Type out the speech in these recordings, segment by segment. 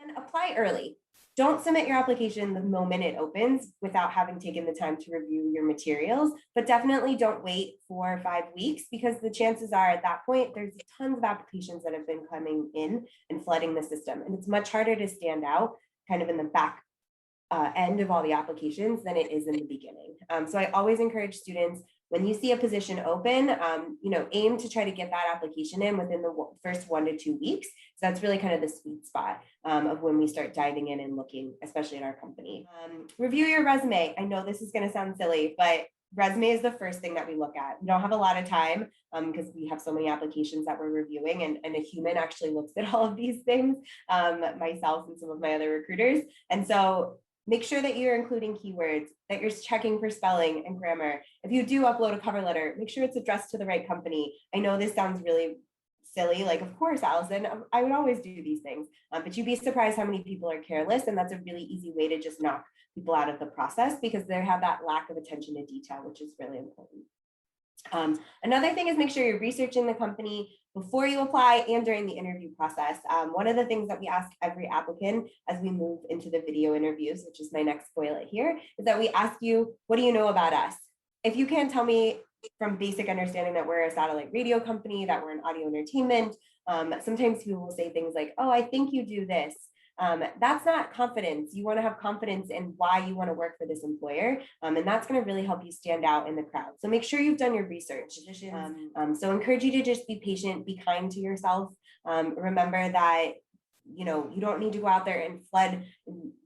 And apply early. Don't submit your application the moment it opens without having taken the time to review your materials, but definitely don't wait 4 or 5 weeks because the chances are at that point, there's tons of applications that have been coming in and flooding the system. And it's much harder to stand out kind of in the back end of all the applications than it is in the beginning. So I always encourage students, when you see a position open, aim to try to get that application in within the first 1 to 2 weeks. So that's really kind of the sweet spot of when we start diving in and looking, especially in our company. Review your resume. I know this is going to sound silly, but resume is the first thing that we look at. We don't have a lot of time because we have so many applications that we're reviewing, and a human actually looks at all of these things, myself and some of my other recruiters. And so make sure that you're including keywords, that you're checking for spelling and grammar. If you do upload a cover letter, make sure it's addressed to the right company. I know this sounds really silly, like, of course, Allison, I would always do these things, but you'd be surprised how many people are careless, and that's a really easy way to just knock people out of the process because they have that lack of attention to detail, which is really important. Another thing is make sure you're researching the company before you apply and during the interview process. One of the things that we ask every applicant as we move into the video interviews, which is my next bullet here, is that we ask you, what do you know about us? If you can't tell me from basic understanding that we're a satellite radio company, that we're in audio entertainment, sometimes people will say things like, oh, I think you do this. That's not confidence. You want to have confidence in why you want to work for this employer. And that's going to really help you stand out in the crowd. So make sure you've done your research. So encourage you to just be patient, be kind to yourself. Remember that, you don't need to go out there and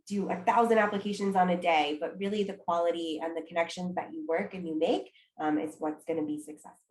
do 1,000 applications on a day, but really the quality and the connections that you work and you make is what's going to be successful.